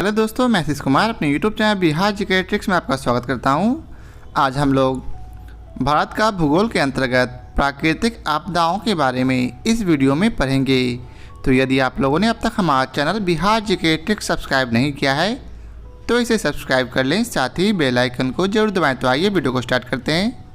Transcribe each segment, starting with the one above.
Hello दोस्तों, मैं आशीष कुमार अपने YouTube channel Bihar GK tricks में आपका स्वागत करता हूं। आज हम लोग भारत का भूगोल के अंतर्गत प्राकृतिक आपदाओं के बारे में इस वीडियो में पढ़ेंगे। तो यदि आप लोगों ने अब तक हमारा channel Bihar GK tricks subscribe नहीं किया है तो इसे सब्सक्राइब कर लें, साथ ही बेल आइकन को जरूर दबाएँ। तो आइए वीडियो को स्टार्ट करते हैं।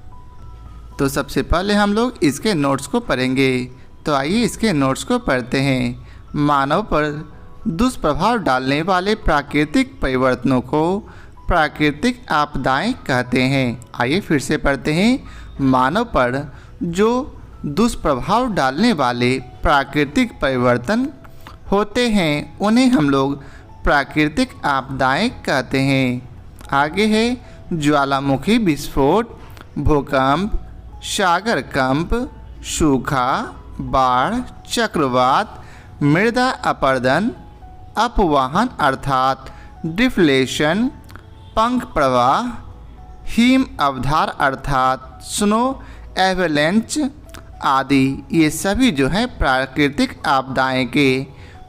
तो सबसे पहले हम लोग इसके नोट्स को पढ़ेंगे। तो आइए इसके नोट्स को पढ़ते हैं। मानव पर दुष्प्रभाव डालने वाले प्राकृतिक परिवर्तनों को प्राकृतिक आपदाएं कहते हैं। आइए फिर से पढ़ते हैं। मानव पर जो दुष्प्रभाव डालने वाले प्राकृतिक परिवर्तन होते हैं उन्हें हम लोग प्राकृतिक आपदाएं कहते हैं। आगे है ज्वालामुखी विस्फोट, भूकंप, सागर कंप, सूखा, बाढ़, चक्रवात, मृदा अपरदन, अपवाहन अर्थात डिफ्लेशन, पंख प्रवाह, हिम अवधार अर्थात स्नो एवेलेंच आदि। ये सभी जो है प्राकृतिक आपदाएं के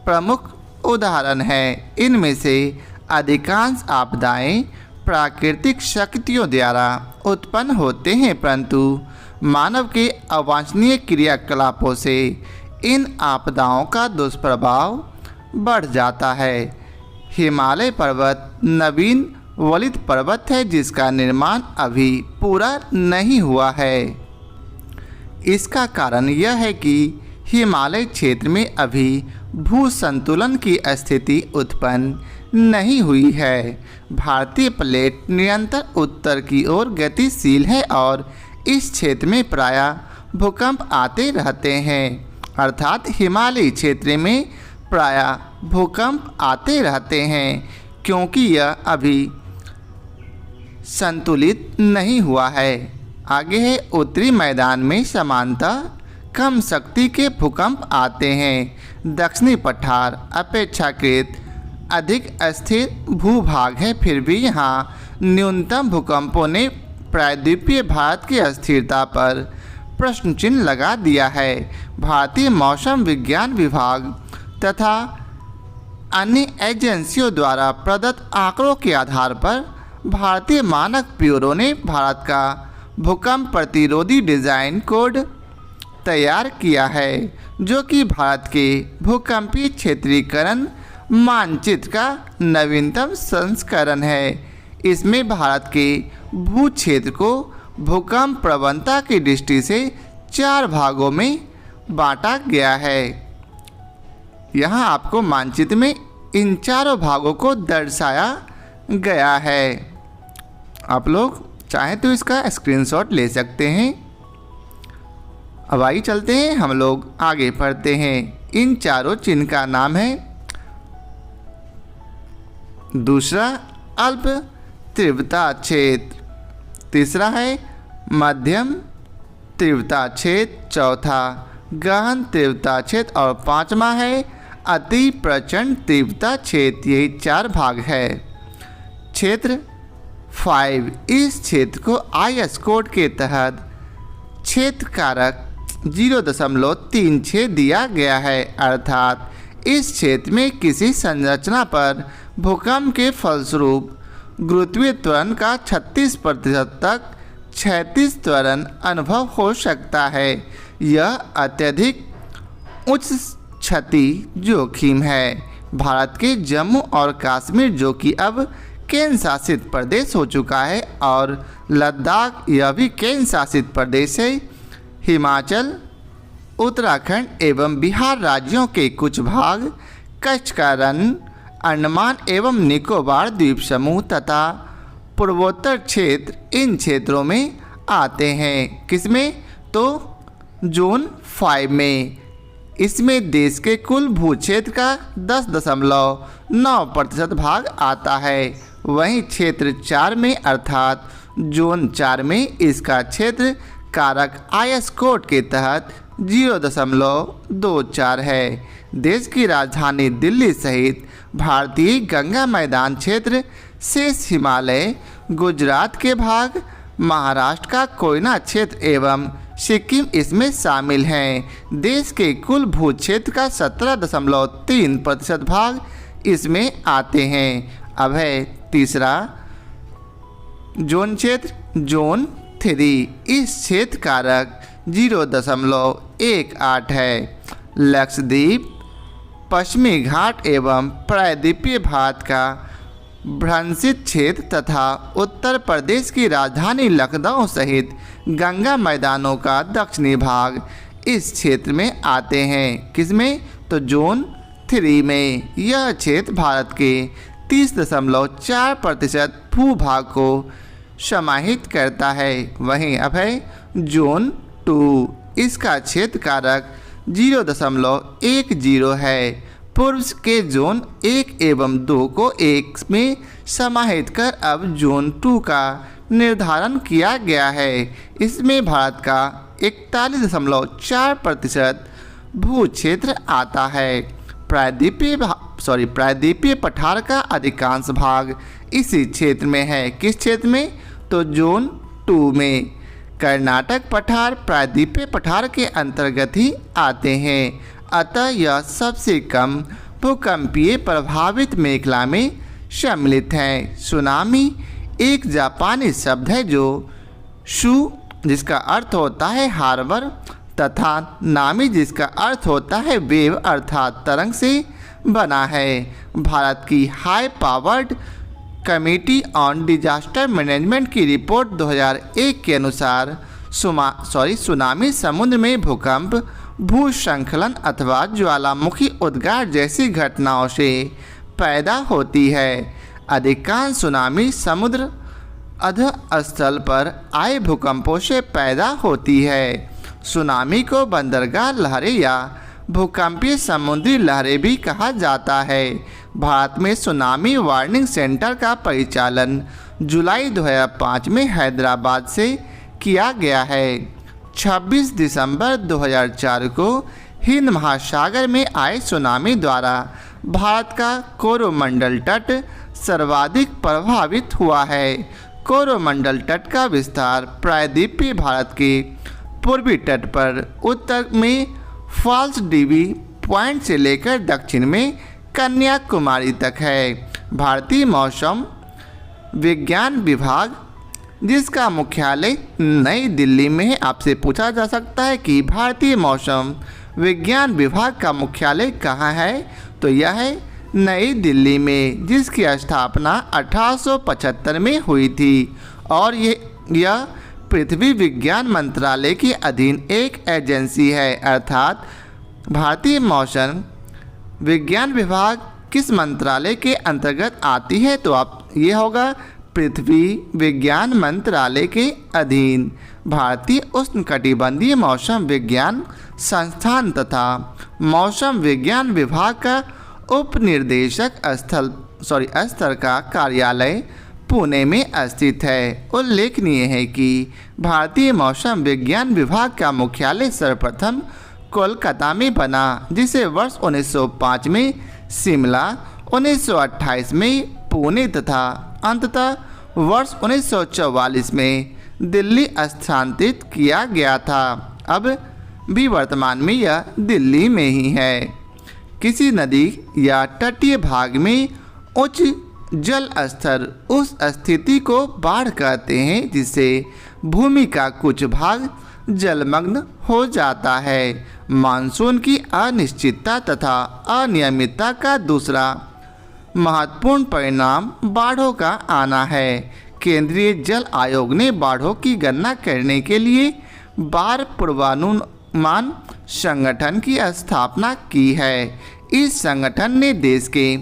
प्रमुख उदाहरण हैं। इनमें से अधिकांश आपदाएं प्राकृतिक शक्तियों द्वारा उत्पन्न होते हैं, परंतु मानव के अवांछनीय क्रियाकलापों से इन आपदाओं का दुष्प्रभाव बढ़ जाता है। हिमालय पर्वत नवीन वलित पर्वत है जिसका निर्माण अभी पूरा नहीं हुआ है। इसका कारण यह है कि हिमालय क्षेत्र में अभी भू संतुलन की स्थिति उत्पन्न नहीं हुई है। भारतीय प्लेट निरंतर उत्तर की ओर गतिशील है और इस क्षेत्र में प्रायः भूकंप आते रहते हैं, अर्थात हिमालयी क्षेत्र में प्रायः भूकंप आते रहते हैं क्योंकि यह अभी संतुलित नहीं हुआ है। आगे है उत्तरी मैदान में सामान्यतः कम शक्ति के भूकंप आते हैं। दक्षिणी पठार अपेक्षाकृत अधिक स्थिर भूभाग है, फिर भी यहाँ न्यूनतम भूकंपों ने प्रायद्वीपीय भारत की अस्थिरता पर प्रश्न चिन्ह लगा दिया है। भारतीय मौसम विज्ञान विभाग तथा अन्य एजेंसियों द्वारा प्रदत्त आंकड़ों के आधार पर भारतीय मानक ब्यूरो ने भारत का भूकंप प्रतिरोधी डिज़ाइन कोड तैयार किया है, जो कि भारत के भूकंपीय क्षेत्रीकरण मानचित्र का नवीनतम संस्करण है। इसमें भारत के भू क्षेत्र को भूकंप प्रवणता की दृष्टि से 4 भागों में बांटा गया है। यहाँ आपको मानचित्र में इन चारों भागों को दर्शाया गया है। आप लोग चाहें तो इसका स्क्रीनशॉट ले सकते हैं। अब आइए चलते हैं, हम लोग आगे पढ़ते हैं। इन चारों चिन्ह का नाम है दूसरा अल्प तीव्रता क्षेत्र, तीसरा है मध्यम तीव्रता क्षेत्र, चौथा गहन तीव्रता क्षेत्र और पांचवा है अति प्रचंड तीव्रता क्षेत्र। यही 4 भाग है। क्षेत्र 5, इस क्षेत्र को आईएस कोड के तहत क्षेत्र कारक 0.36 दिया गया है, अर्थात इस क्षेत्र में किसी संरचना पर भूकंप के फलस्वरूप गुरुत्वीय त्वरण का 36% तक क्षैतिज त्वरण अनुभव हो सकता है। यह अत्यधिक उच्च क्षति जोखिम है। भारत के जम्मू और कश्मीर, जो कि अब केंद्र शासित प्रदेश हो चुका है, और लद्दाख, यह भी केंद्र शासित प्रदेश है। हिमाचल, उत्तराखंड एवं बिहार राज्यों के कुछ भाग, कच्छ का रण, अंडमान एवं निकोबार द्वीप समूह तथा पूर्वोत्तर क्षेत्र इन क्षेत्रों में आते हैं। किसमें? तो जोन 5 में। इसमें देश के कुल भू क्षेत्र का 10.9% भाग आता है। वहीं क्षेत्र 4 में अर्थात जोन 4 में इसका क्षेत्र कारक आईएस कोड के तहत 0.24 है। देश की राजधानी दिल्ली सहित भारतीय गंगा मैदान क्षेत्र, शेष हिमालय, गुजरात के भाग, महाराष्ट्र का कोयना क्षेत्र एवं सिक्किम इसमें शामिल हैं। देश के कुल भू क्षेत्र का 17.3% भाग इसमें आते हैं। अब है तीसरा जोन क्षेत्र, जोन 3। इस क्षेत्र कारक 0.18 है। लक्षद्वीप, पश्चिमी घाट एवं प्रायद्वीपीय भारत का भ्रंशित क्षेत्र तथा उत्तर प्रदेश की राजधानी लखनऊ सहित गंगा मैदानों का दक्षिणी भाग इस क्षेत्र में आते हैं। किसमें? तो जोन 3 में। यह क्षेत्र भारत के 30.4% भूभाग को समाहित करता है। वहीं अब है जोन 2। इसका क्षेत्र कारक 0.10 है। पूर्व के जोन 1 एवं 2 को एक में समाहित कर अब जोन 2 का निर्धारण किया गया है। इसमें भारत का 41.4% भू क्षेत्र आता है। प्रायद्वीपीय पठार का अधिकांश भाग इसी क्षेत्र में है। किस क्षेत्र में? तो जोन 2 में। कर्नाटक पठार प्रायद्वीपीय पठार के अंतर्गत ही आते हैं, अतः यह सबसे कम भूकंपीय प्रभावित मेखला में सम्मिलित है। सुनामी एक जापानी शब्द है जो शु जिसका अर्थ होता है हार्बर तथा नामी जिसका अर्थ होता है वेव अर्थात तरंग से बना है। भारत की high powered committee on disaster management की रिपोर्ट 2001 के अनुसार सुनामी समुद्र में भूकंप, भूस्खलन अथवा ज्वालामुखी उद्गार जैसी घटनाओं से पैदा होती है। अधिकांश सुनामी समुद्र अधस्थल पर आए भूकंपों से पैदा होती है। सुनामी को बंदरगाह लहरें या भूकंपीय समुद्री लहरें भी कहा जाता है। भारत में सुनामी वार्निंग सेंटर का परिचालन जुलाई 2005 में हैदराबाद से किया गया है। 26 दिसंबर 2004 को हिंद महासागर में आए सुनामी द्वारा भारत का कोरोमंडल तट सर्वाधिक प्रभावित हुआ है। कोरोमंडल तट का विस्तार प्रायद्वीपीय भारत के पूर्वी तट पर उत्तर में फॉल्स डीवी पॉइंट से लेकर दक्षिण में कन्याकुमारी तक है। भारतीय मौसम विज्ञान विभाग जिसका मुख्यालय नई दिल्ली में है, आपसे पूछा जा सकता है कि भारतीय मौसम विज्ञान विभाग का मुख्यालय कहाँ है? तो यह है नई दिल्ली में, जिसकी स्थापना 1875 में हुई थी और यह पृथ्वी विज्ञान मंत्रालय के अधीन एक एजेंसी है। अर्थात भारतीय मौसम विज्ञान विभाग किस मंत्रालय के अंतर्गत आती है? तो आप ये होगा पृथ्वी विज्ञान मंत्रालय के अधीन। भारतीय उष्णकटिबंधीय मौसम विज्ञान संस्थान तथा मौसम विज्ञान विभाग का उपनिर्देशक स्तर का कार्यालय पुणे में स्थित है। उल्लेखनीय है कि भारतीय मौसम विज्ञान विभाग का मुख्यालय सर्वप्रथम कोलकाता में बना, जिसे वर्ष 1905 में शिमला, 1928 में पुणे तथा अंततः वर्ष 1944 में दिल्ली स्थानांतरित किया गया था। अब भी वर्तमान में यह दिल्ली में ही है। किसी नदी या तटीय भाग में उच्च जल स्तर उस स्थिति को बाढ़ कहते हैं जिससे भूमि का कुछ भाग जलमग्न हो जाता है। मानसून की अनिश्चितता तथा अनियमितता का दूसरा महत्वपूर्ण परिणाम बाढ़ों का आना है। केंद्रीय जल आयोग ने बाढ़ों की गणना करने के लिए बाढ़ पूर्वानुमान संगठन की स्थापना की है। इस संगठन ने देश के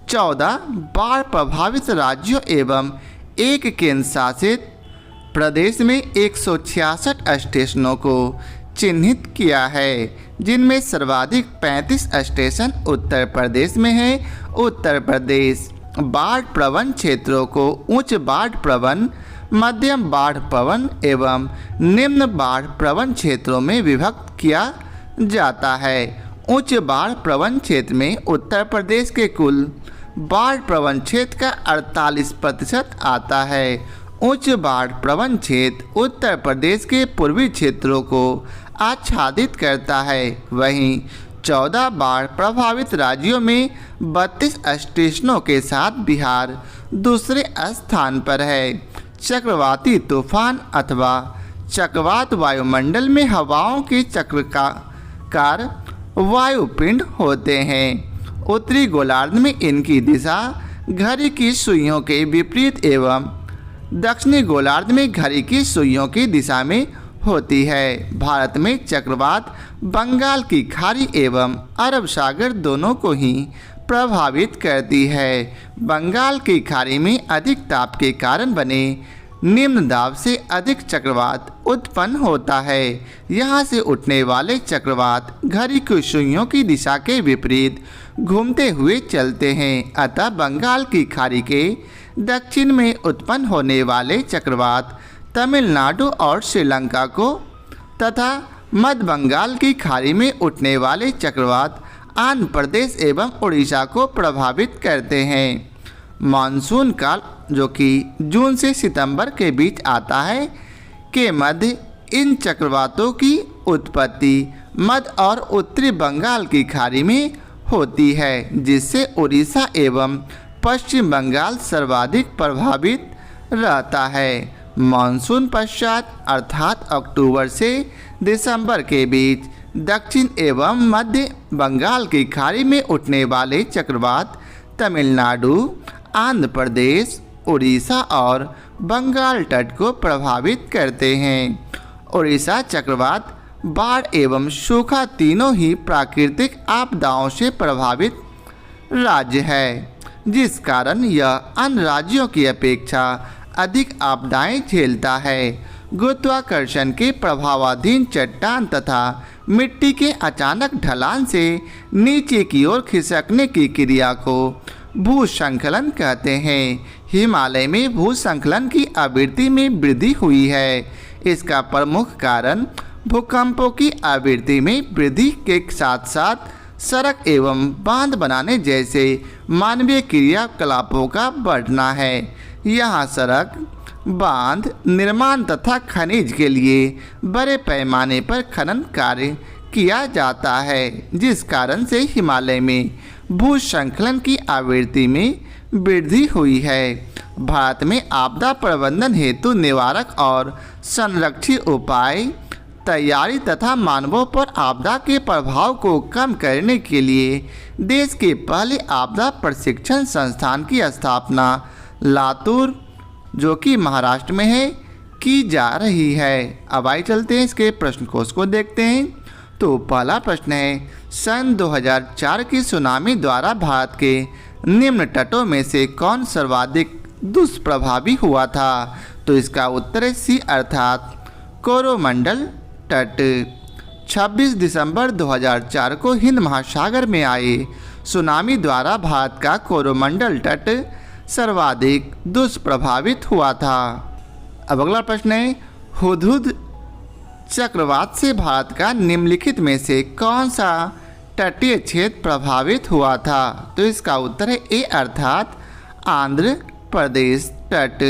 14 बाढ़ प्रभावित राज्यों एवं एक केंद्र शासित प्रदेश में 166 स्टेशनों को चिन्हित किया है, जिनमें सर्वाधिक 35 स्टेशन उत्तर प्रदेश में हैं। उत्तर प्रदेश बाढ़ प्रवण क्षेत्रों को उच्च बाढ़ प्रवण, मध्यम बाढ़ प्रवण एवं निम्न बाढ़ प्रवण क्षेत्रों में विभक्त किया जाता है। उच्च बाढ़ प्रवण क्षेत्र में उत्तर प्रदेश के कुल बाढ़ प्रवण क्षेत्र का 48% आता है। उच्च बाढ़ प्रवण क्षेत्र उत्तर प्रदेश के पूर्वी क्षेत्रों को आच्छादित करता है। वहीं 14 बाढ़ प्रभावित राज्यों में 32 स्टेशनों के साथ बिहार दूसरे स्थान पर है। चक्रवाती तूफान अथवा चक्रवात वायुमंडल में हवाओं के चक्राकार वायुपिंड होते हैं। उत्तरी गोलार्ध में इनकी दिशा घड़ी की सुइयों के विपरीत एवं दक्षिणी गोलार्ध में घड़ी की सुइयों की दिशा में होती है। भारत में चक्रवात बंगाल की खाड़ी एवं अरब सागर दोनों को ही प्रभावित करती है। बंगाल की खाड़ी में अधिक ताप के कारण बने निम्न दाब से अधिक चक्रवात उत्पन्न होता है। यहाँ से उठने वाले चक्रवात घड़ी की सुइयों की दिशा के विपरीत घूमते हुए चलते हैं। अतः बंगाल की खाड़ी के दक्षिण में उत्पन्न होने वाले चक्रवात तमिलनाडु और श्रीलंका को तथा मध्य बंगाल की खाड़ी में उठने वाले चक्रवात आंध्र प्रदेश एवं उड़ीसा को प्रभावित करते हैं। मानसून काल, जो कि जून से सितंबर के बीच आता है, के मध्य इन चक्रवातों की उत्पत्ति मध्य और उत्तरी बंगाल की खाड़ी में होती है, जिससे उड़ीसा एवं पश्चिम बंगाल सर्वाधिक प्रभावित रहता है। मानसून पश्चात अर्थात अक्टूबर से दिसंबर के बीच दक्षिण एवं मध्य बंगाल की खाड़ी में उठने वाले चक्रवात तमिलनाडु, आंध्र प्रदेश, उड़ीसा और बंगाल तट को प्रभावित करते हैं। उड़ीसा चक्रवात बाढ़ एवं सूखा तीनों ही प्राकृतिक आपदाओं से प्रभावित राज्य है, जिस कारण यह अन्य राज्यों की अपेक्षा अधिक आपदाएं झेलता है। गुरुत्वाकर्षण के प्रभावाधीन चट्टान तथा मिट्टी के अचानक ढलान से नीचे की ओर खिसकने की क्रिया को भूस्खलन कहते हैं। हिमालय में भूस्खलन की आवृत्ति में वृद्धि हुई है। इसका प्रमुख कारण भूकंपों की आवृत्ति में वृद्धि के साथ साथ सड़क एवं बांध बनाने जैसे मानवीय क्रियाकलापों का बढ़ना है। यहाँ सड़क, बांध निर्माण तथा खनिज के लिए बड़े पैमाने पर खनन कार्य किया जाता है, जिस कारण से हिमालय में भूस्खलन की आवृत्ति में वृद्धि हुई है। भारत में आपदा प्रबंधन हेतु निवारक और संरक्षित उपाय तैयारी तथा मानवों पर आपदा के प्रभाव को कम करने के लिए देश के पहले आपदा प्रशिक्षण संस्थान की स्थापना लातूर, जो कि महाराष्ट्र में है, की जा रही है। अब आइए चलते हैं इसके प्रश्न कोश को देखते हैं। तो पहला प्रश्न है, सन 2004 की सुनामी द्वारा भारत के निम्न तटों में से कौन सर्वाधिक दुष्प्रभावी हुआ था? तो इसका उत्तर है सी अर्थात कोरोमंडल तट। 26 दिसंबर 2004 को हिंद महासागर में आए सुनामी द्वारा भारत का कोरोमंडल तट सर्वाधिक दुष्प्रभावित हुआ था। अब अगला प्रश्न है, हुदहुद चक्रवात से भारत का निम्नलिखित में से कौन सा तटीय क्षेत्र प्रभावित हुआ था? तो इसका उत्तर है ए अर्थात आंध्र प्रदेश तट।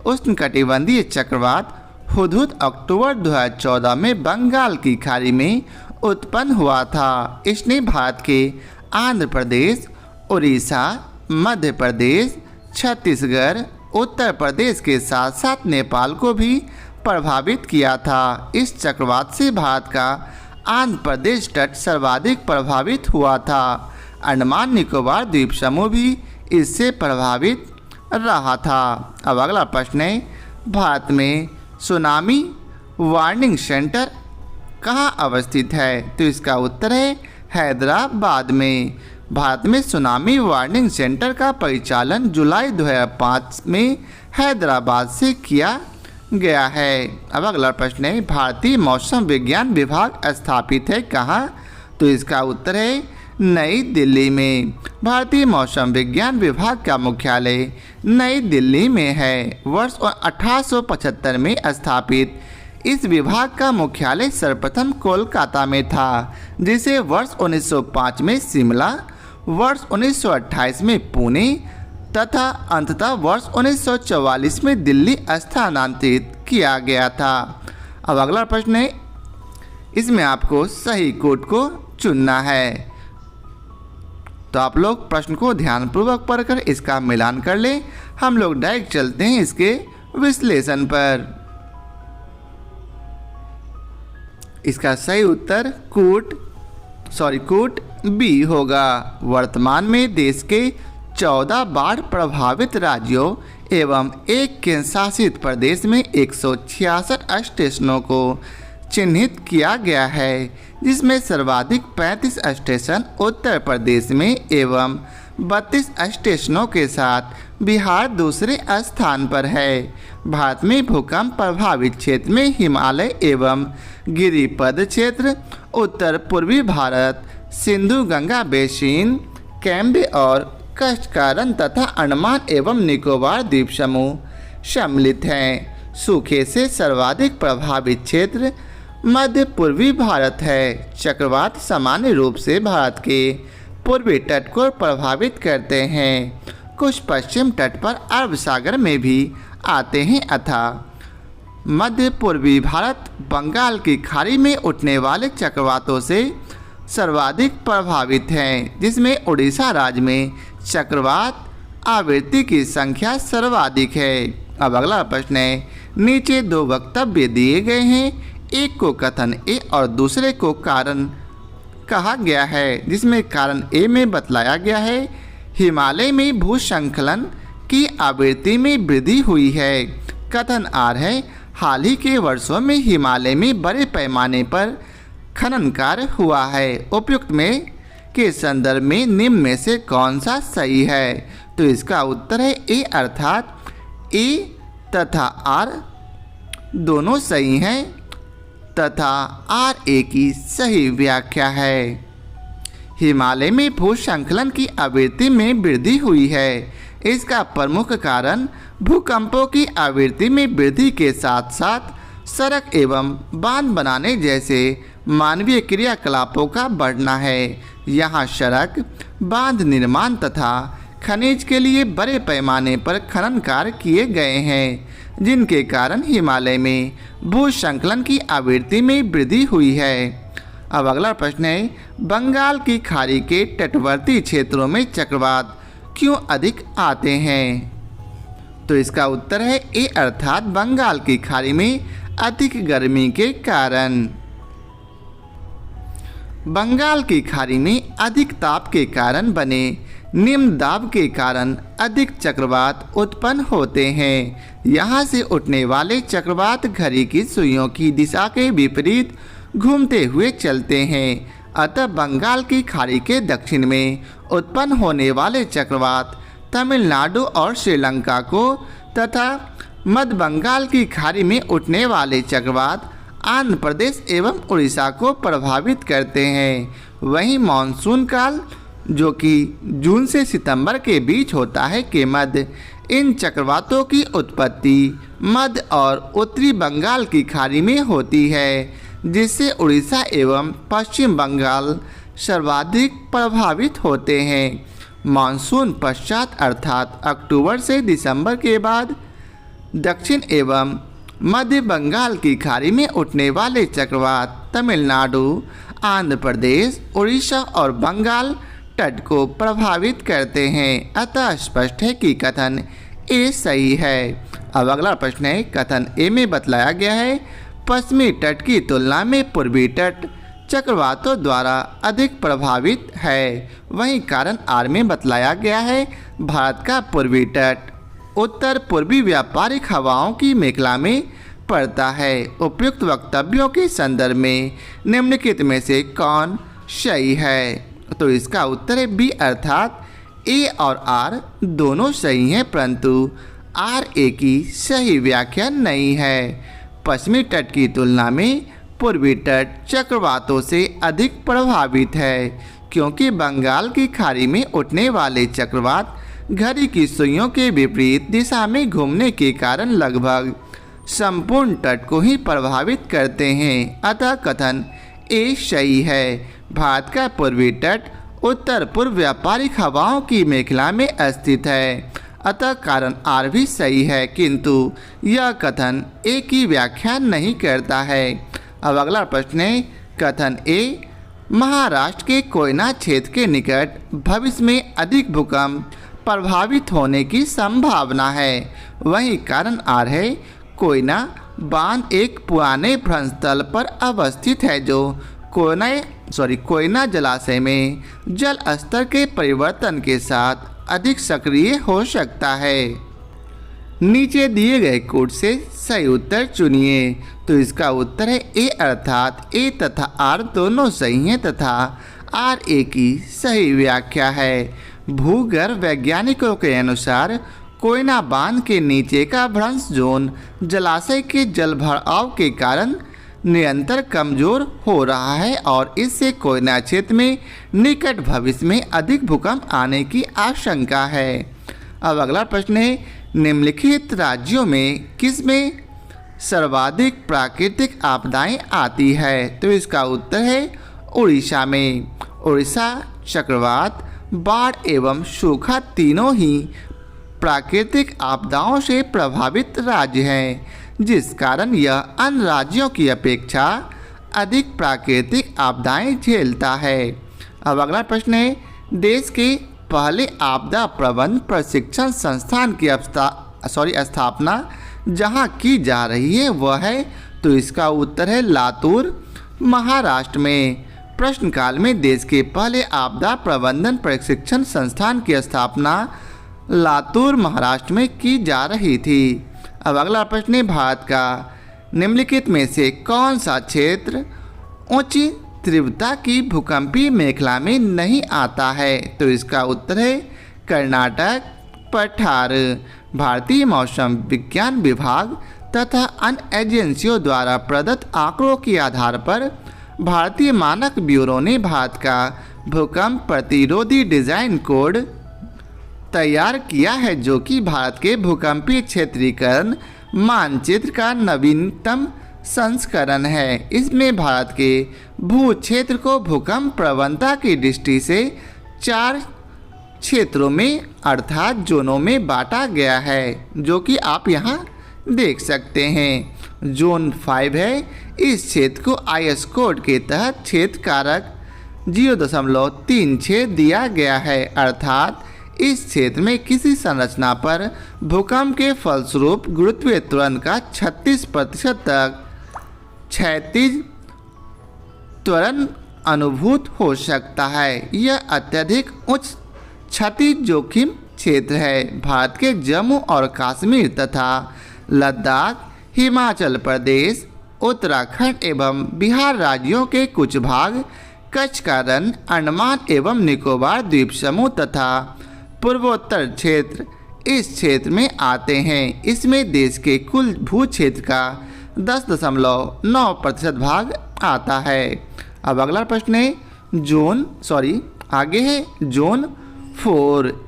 उष्णकटिबंधीय चक्रवात हुदहुद अक्टूबर 2014 में बंगाल की खाड़ी में उत्पन्न हुआ था। इसने भारत के आंध्र प्रदेश, उड़ीसा, मध्य प्रदेश, छत्तीसगढ़, उत्तर प्रदेश के साथ साथ नेपाल को भी प्रभावित किया था। इस चक्रवात से भारत का आंध्र प्रदेश तट सर्वाधिक प्रभावित हुआ था। अंडमान निकोबार द्वीप समूह भी इससे प्रभावित रहा था। अब अगला प्रश्न है, भारत में सुनामी वार्निंग सेंटर कहाँ अवस्थित है? तो इसका उत्तर है हैदराबाद में। भारत में सुनामी वार्निंग सेंटर का परिचालन जुलाई 2005 में हैदराबाद से किया गया है। अब अगला प्रश्न है, भारतीय मौसम विज्ञान विभाग स्थापित है कहाँ? तो इसका उत्तर है नई दिल्ली में। भारतीय मौसम विज्ञान विभाग का मुख्यालय नई दिल्ली में है। वर्ष 1875 में स्थापित इस विभाग का मुख्यालय सर्वप्रथम कोलकाता में था, जिसे वर्ष 1905 में शिमला, वर्ष 1928 में पुणे तथा अंततः वर्ष 1944 में दिल्ली स्थानांतरित किया गया था। अब अगला प्रश्न है, इसमें आपको सही कोड को चुनना है। तो आप लोग प्रश्न को ध्यानपूर्वक पढ़कर इसका मिलान कर लें। हम लोग डायरेक्ट चलते हैं इसके विश्लेषण पर। इसका सही उत्तर कूट बी होगा। वर्तमान में देश के 14 बाढ़ प्रभावित राज्यों एवं एक केंद्र शासित प्रदेश में 166 स्टेशनों को चिन्हित किया गया है, जिसमें सर्वाधिक 35 स्टेशन उत्तर प्रदेश में एवं 32 स्टेशनों के साथ बिहार दूसरे स्थान पर है। भारत में भूकंप प्रभावित क्षेत्र में हिमालय एवं गिरिपद क्षेत्र, उत्तर पूर्वी भारत, सिंधु गंगा बेसिन, कैम्बे और कष्टकारण तथा अंडमान एवं निकोबार द्वीप समूह सम्मिलित हैं। सूखे से सर्वाधिक प्रभावित क्षेत्र मध्य पूर्वी भारत है। चक्रवात सामान्य रूप से भारत के पूर्वी तट को प्रभावित करते हैं। कुछ पश्चिम तट पर अरब सागर में भी आते हैं अतः मध्य पूर्वी भारत बंगाल की खाड़ी में उठने वाले चक्रवातों से सर्वाधिक प्रभावित हैं, जिसमें उड़ीसा राज्य में चक्रवात आवृत्ति की संख्या सर्वाधिक है। अब अगला प्रश्न है, नीचे दो वक्तव्य दिए गए हैं, एक को कथन ए और दूसरे को कारण कहा गया है, जिसमें कारण ए में बतलाया गया है हिमालय में भूस्खलन की आवृत्ति में वृद्धि हुई है। कथन आर है, हाल ही के वर्षों में हिमालय में बड़े पैमाने पर खनन कार्य हुआ है। उपयुक्त में के संदर्भ में निम्न में से कौन सा सही है? तो इसका उत्तर है ए, अर्थात ए तथा आर दोनों सही हैं तथा आर ए की सही व्याख्या है। हिमालय में भूस्खलन की आवृत्ति में वृद्धि हुई है। इसका प्रमुख कारण भूकंपों की आवृत्ति में वृद्धि के साथ साथ सड़क एवं बांध बनाने जैसे मानवीय क्रियाकलापों का बढ़ना है। यहाँ सड़क, बांध निर्माण तथा खनिज के लिए बड़े पैमाने पर खनन कार्य किए गए हैं, जिनके कारण हिमालय में भूस्खलन की आवृत्ति में वृद्धि हुई है। अब अगला प्रश्न है, बंगाल की खाड़ी के तटवर्ती क्षेत्रों में चक्रवात क्यों अधिक आते हैं? तो इसका उत्तर है ए, अर्थात बंगाल की खाड़ी में अधिक गर्मी के कारण। बंगाल की खाड़ी में अधिक ताप के कारण बने निम्न दाब के कारण अधिक चक्रवात उत्पन्न होते हैं। यहाँ से उठने वाले चक्रवात घड़ी की सुइयों की दिशा के विपरीत घूमते हुए चलते हैं। अतः बंगाल की खाड़ी के दक्षिण में उत्पन्न होने वाले चक्रवात तमिलनाडु और श्रीलंका को तथा मध्य बंगाल की खाड़ी में उठने वाले चक्रवात आंध्र प्रदेश एवं उड़ीसा को प्रभावित करते हैं। वहीं मानसून काल, जो कि जून से सितंबर के बीच होता है, के मध्य इन चक्रवातों की उत्पत्ति मध्य और उत्तरी बंगाल की खाड़ी में होती है, जिससे उड़ीसा एवं पश्चिम बंगाल सर्वाधिक प्रभावित होते हैं। मानसून पश्चात अर्थात अक्टूबर से दिसंबर के बाद दक्षिण एवं मध्य बंगाल की खाड़ी में उठने वाले चक्रवात तमिलनाडु, आंध्र प्रदेश, उड़ीसा और बंगाल तट को प्रभावित करते हैं। अतः स्पष्ट है कि कथन ए सही है। अब अगला प्रश्न है, कथन ए में बतलाया गया है पश्चिमी तट की तुलना में पूर्वी तट चक्रवातों द्वारा अधिक प्रभावित है। वहीं कारण आर में बतलाया गया है भारत का पूर्वी तट उत्तर पूर्वी व्यापारिक हवाओं की मेखला में पड़ता है। उपयुक्त वक्तव्यों के संदर्भ में निम्नलिखित में से कौन सही है? तो इसका उत्तर है बी, अर्थात ए और आर दोनों सही हैं, परंतु आर ए की सही व्याख्या नहीं है। पश्चिमी तट की तुलना में पूर्वी तट चक्रवातों से अधिक प्रभावित है, क्योंकि बंगाल की खाड़ी में उठने वाले चक्रवात घड़ी की सुइयों के विपरीत दिशा में घूमने के कारण लगभग संपूर्ण तट को ही प्रभावित करते हैं। अतः कथन ए सही है। भारत का पूर्वी तट उत्तर पूर्व व्यापारिक हवाओं की मेखला में स्थित है, अतः कारण आर भी सही है, किंतु यह कथन ए की व्याख्या नहीं करता है। अब अगला प्रश्न है, कथन ए महाराष्ट्र के कोयना क्षेत्र के निकट भविष्य में अधिक भूकंप प्रभावित होने की संभावना है। वही कारण आर है, कोयना बांध एक पुराने भ्रंश स्थल पर अवस्थित है जो कोयना जलाशय में जल स्तर के परिवर्तन के साथ अधिक सक्रिय हो सकता है। नीचे दिए गए कोड से सही उत्तर चुनिए। तो इसका उत्तर है ए, अर्थात ए तथा आर दोनों सही हैं तथा आर ए की सही व्याख्या है। भूगर्भ वैज्ञानिकों के अनुसार कोयना बांध के नीचे का भ्रंश जोन जलाशय के जल भराव के कारण निरंतर कमजोर हो रहा है और इससे कोयना क्षेत्र में निकट भविष्य में अधिक भूकंप आने की आशंका है। अब अगला प्रश्न है, निम्नलिखित राज्यों में किसमें सर्वाधिक प्राकृतिक आपदाएं आती है? तो इसका उत्तर है उड़ीसा में। उड़ीसा चक्रवात, बाढ़ एवं सूखा तीनों ही प्राकृतिक आपदाओं से प्रभावित राज्य हैं, जिस कारण यह अन्य राज्यों की अपेक्षा अधिक प्राकृतिक आपदाएं झेलता है। अब अगला प्रश्न है, देश के पहले आपदा प्रबंधन प्रशिक्षण संस्थान की स्थापना जहां की जा रही है वह है? तो इसका उत्तर है लातूर, महाराष्ट्र में। प्रश्नकाल में देश के पहले आपदा प्रबंधन प्रशिक्षण संस्थान की स्थापना लातूर, महाराष्ट्र में की जा रही थी। अब अगला प्रश्न है, भारत का निम्नलिखित में से कौन सा क्षेत्र ऊंची तीव्रता की भूकंपीय मेखला में नहीं आता है? तो इसका उत्तर है कर्नाटक पठार। भारतीय मौसम विज्ञान विभाग तथा अन्य एजेंसियों द्वारा प्रदत्त आंकड़ों के आधार पर भारतीय मानक ब्यूरो ने भारत का भूकंप प्रतिरोधी डिजाइन कोड तैयार किया है, जो कि भारत के भूकंपीय क्षेत्रीकरण मानचित्र का नवीनतम संस्करण है। इसमें भारत के भू क्षेत्र को भूकंप प्रवणता की दृष्टि से 4 क्षेत्रों में अर्थात जोनों में बांटा गया है, जो कि आप यहाँ देख सकते हैं। जोन 5 है। इस क्षेत्र को IS कोड के तहत क्षेत्र कारक 0.36 दिया गया है, अर्थात इस क्षेत्र में किसी संरचना पर भूकंप के फलस्वरूप गुरुत्वीय त्वरण का 36% तक क्षैतिज त्वरण अनुभूत हो सकता है। यह अत्यधिक उच्च क्षति जोखिम क्षेत्र है। भारत के जम्मू और कश्मीर तथा लद्दाख, हिमाचल प्रदेश, उत्तराखंड एवं बिहार राज्यों के कुछ भाग, कच्छ का रण, अंडमान एवं निकोबार द्वीप समूह तथा पूर्वोत्तर क्षेत्र इस क्षेत्र में आते हैं। इसमें देश के कुल भू क्षेत्र का 10.9% भाग आता है। अब अगला प्रश्न है, जोन 4।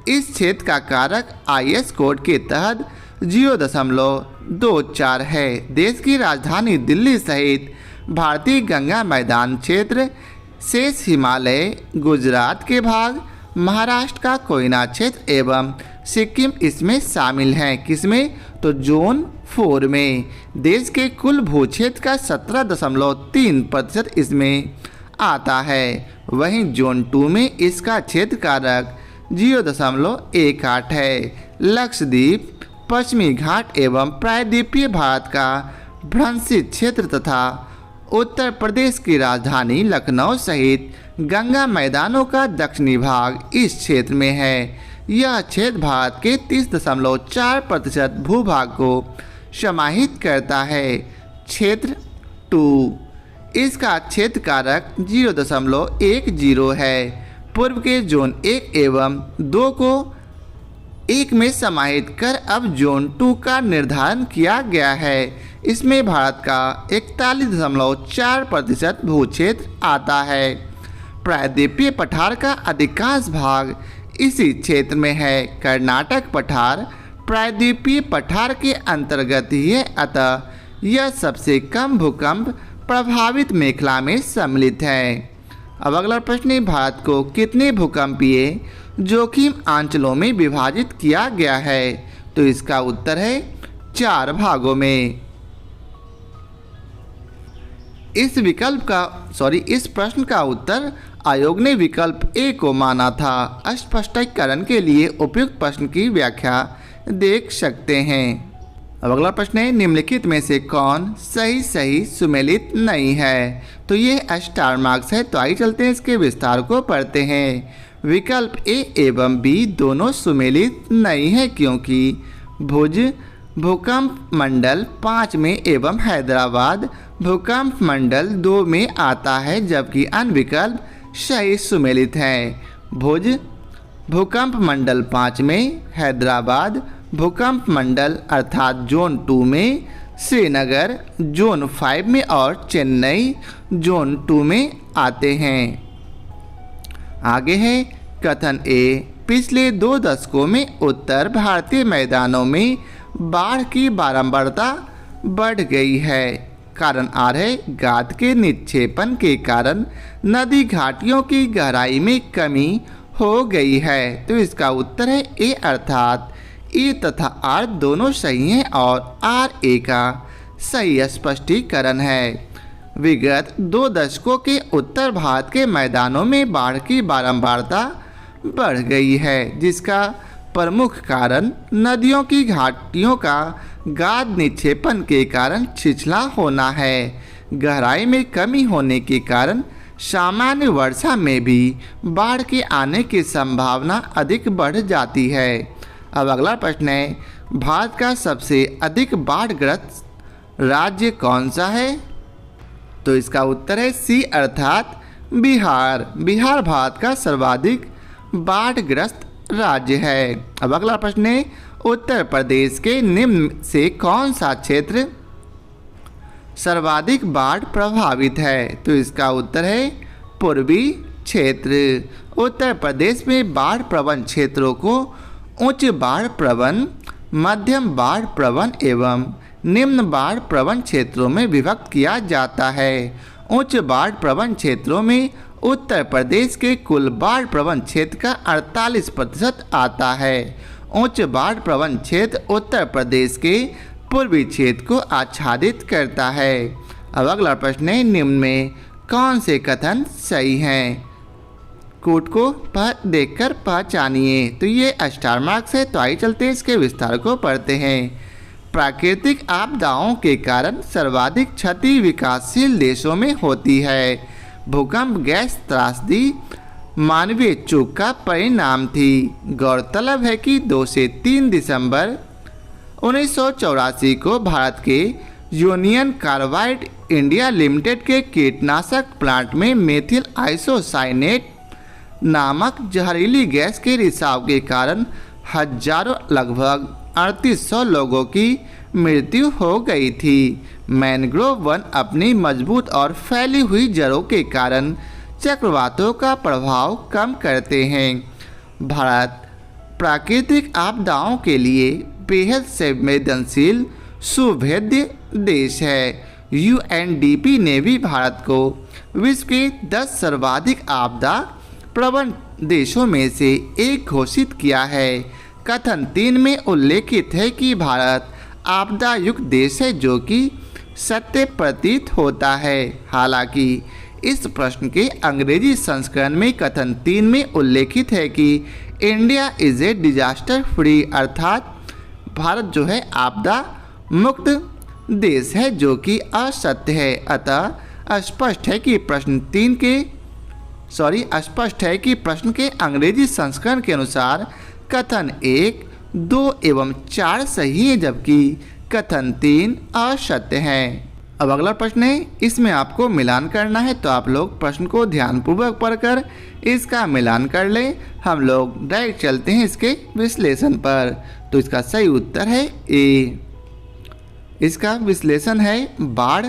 इस क्षेत्र का कारक IS कोड के तहत 0.24 है। देश की राजधानी दिल्ली सहित भारतीय गंगा मैदान क्षेत्र, शेष हिमालय, गुजरात के भाग, महाराष्ट्र का कोयना क्षेत्र एवं सिक्किम इसमें शामिल हैं। किसमें? तो जोन 4 में। देश के कुल भू क्षेत्र का 17.3% इसमें आता है। वहीं जोन 2 में इसका क्षेत्र कारक 0.18 है। लक्षद्वीप, पश्चिमी घाट एवं प्रायद्वीपीय भारत का भ्रंशित क्षेत्र तथा उत्तर प्रदेश की राजधानी लखनऊ सहित गंगा मैदानों का दक्षिणी भाग इस क्षेत्र में है। यह क्षेत्र भारत के 30.4% भूभाग को समाहित करता है। क्षेत्र 2, इसका क्षेत्र कारक 0.10 है। पूर्व के जोन 1 एवं 2 को 1 में समाहित कर अब जोन 2 का निर्धारण किया गया है। इसमें भारत का 41.4% भू क्षेत्र आता है। प्रायद्वीपीय पठार का अधिकांश भाग इसी क्षेत्र में है। कर्नाटक पठार प्रायद्वीपीय पठार के अंतर्गत ही है, अतः यह सबसे कम भूकंप प्रभावित मेखला में सम्मिलित है। अब अगला प्रश्न है, भारत को कितने भूकंपीय जोखिम अंचलों में विभाजित किया गया है? तो इसका उत्तर है 4 भागों में। इस प्रश्न का उत्तर आयोग ने विकल्प ए को माना था। स्पष्टीकरण के लिए उपयुक्त प्रश्न की व्याख्या देख सकते हैं। अब अगला प्रश्न है, निम्नलिखित में से कौन सही सुमेलित नहीं है? तो ये स्टार मार्क्स है। तो आइए चलते हैं इसके विस्तार को पढ़ते हैं। विकल्प ए एवं बी दोनों सुमेलित नहीं है क्योंकि भुज भूकंप मंडल 5 में एवं हैदराबाद भूकंप मंडल 2 में आता है, जबकि अन्य विकल्प सही सुमेलित हैं। भुज भूकंप मंडल 5 में, हैदराबाद भूकंप मंडल अर्थात जोन 2 में, श्रीनगर जोन 5 में और चेन्नई जोन 2 में आते हैं। आगे है कथन ए, पिछले 2 दशकों में उत्तर भारतीय मैदानों में बाढ़ की बारंबारता बढ़ गई है। कारण आर है, गाद के निक्षेपण के कारण नदी घाटियों की गहराई में कमी हो गई है। तो इसका उत्तर है ए, अर्थात ए तथा आर दोनों सही हैं और आर ए का सही स्पष्टीकरण है। विगत 2 दशकों के उत्तर भारत के मैदानों में बाढ़ की बारंबारता बढ़ गई है, जिसका प्रमुख कारण नदियों की घाटियों का गाद निक्षेपण के कारण छिछला होना है। गहराई में कमी होने के कारण सामान्य वर्षा में भी बाढ़ के आने की संभावना अधिक बढ़ जाती है। अब अगला प्रश्न है, भारत का सबसे अधिक बाढ़ग्रस्त राज्य कौन सा है? तो इसका उत्तर है सी, अर्थात बिहार। बिहार भारत का सर्वाधिक बाढ़ग्रस्त राज्य है। अब अगला प्रश्न है, उत्तर प्रदेश के निम्न से कौन सा क्षेत्र सर्वाधिक बाढ़ प्रभावित है? तो इसका उत्तर है पूर्वी क्षेत्र। उत्तर प्रदेश में बाढ़ प्रवण क्षेत्रों को उच्च बाढ़ प्रवण, मध्यम बाढ़ प्रवण एवं निम्न बाढ़ प्रवण क्षेत्रों में विभक्त किया जाता है। उच्च बाढ़ प्रवण क्षेत्रों में उत्तर प्रदेश के कुल बाढ़ प्रवण क्षेत्र का 48% आता है। उच्च बाढ़ प्रवण क्षेत्र उत्तर प्रदेश के पूर्वी क्षेत्र को आच्छादित करता है। अब अगला प्रश्न है, निम्न में कौन से कथन सही हैं? कोट को देखकर पहचानिए। तो ये स्टार मार्क्स है। तो आइए चलते हैं इसके विस्तार को पढ़ते हैं। प्राकृतिक आपदाओं के कारण सर्वाधिक क्षति विकासशील देशों में होती है। भूकंप, गैस त्रासदी मानवीय चूक का परिणाम थी। गौरतलब है कि 2 से 3 दिसंबर 1984 को भारत के यूनियन कार्बाइड इंडिया लिमिटेड के कीटनाशक प्लांट में मेथिल आइसोसाइनेट नामक जहरीली गैस के रिसाव के कारण हजारों, लगभग 3800 लोगों की मृत्यु हो गई थी। मैंग्रोव वन अपनी मजबूत और फैली हुई जड़ों के कारण चक्रवातों का प्रभाव कम करते हैं। भारत प्राकृतिक आपदाओं के लिए बेहद संवेदनशील सुभेद्य देश है। यूएनडीपी ने भी भारत को विश्व के 10 सर्वाधिक आपदा प्रवण देशों में से एक घोषित किया है। कथन 3 में उल्लेखित है कि भारत आपदा युक्त देश है, जो कि सत्य प्रतीत होता है। हालांकि इस प्रश्न के अंग्रेजी संस्करण में कथन 3 में उल्लेखित है कि India is a disaster free, अर्थात भारत जो है आपदा मुक्त देश है, जो कि असत्य है। अतः स्पष्ट है कि प्रश्न के अंग्रेजी संस्करण के अनुसार कथन 1, 2 एवं 4 सही है, जबकि कथन 3 असत्य है। अब अगला प्रश्न है, इसमें आपको मिलान करना है। तो आप लोग प्रश्न को ध्यानपूर्वक पढ़कर इसका मिलान कर लें। हम लोग डायरेक्ट चलते हैं इसके विश्लेषण पर। तो इसका सही उत्तर है ए। इसका विश्लेषण है, बाढ़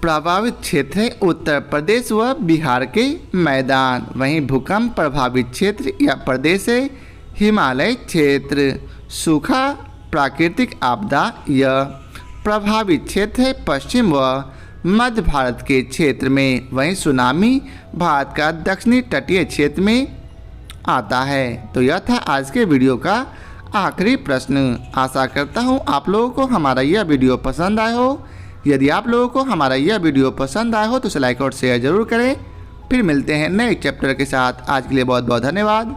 प्रभावित क्षेत्र है उत्तर प्रदेश व बिहार के मैदान। वहीं भूकंप प्रभावित क्षेत्र या प्रदेश है हिमालय क्षेत्र। सूखा प्राकृतिक आपदा यह प्रभावित क्षेत्र है पश्चिम व मध्य भारत के क्षेत्र में। वहीं सुनामी भारत का दक्षिणी तटीय क्षेत्र में आता है। तो यह था आज के वीडियो का आखिरी प्रश्न। आशा करता हूँ आप लोगों को हमारा यह वीडियो पसंद आया हो। यदि आप लोगों को हमारा यह वीडियो पसंद आया हो तो इसे लाइक और शेयर ज़रूर करें। फिर मिलते हैं नए चैप्टर के साथ। आज के लिए बहुत बहुत धन्यवाद।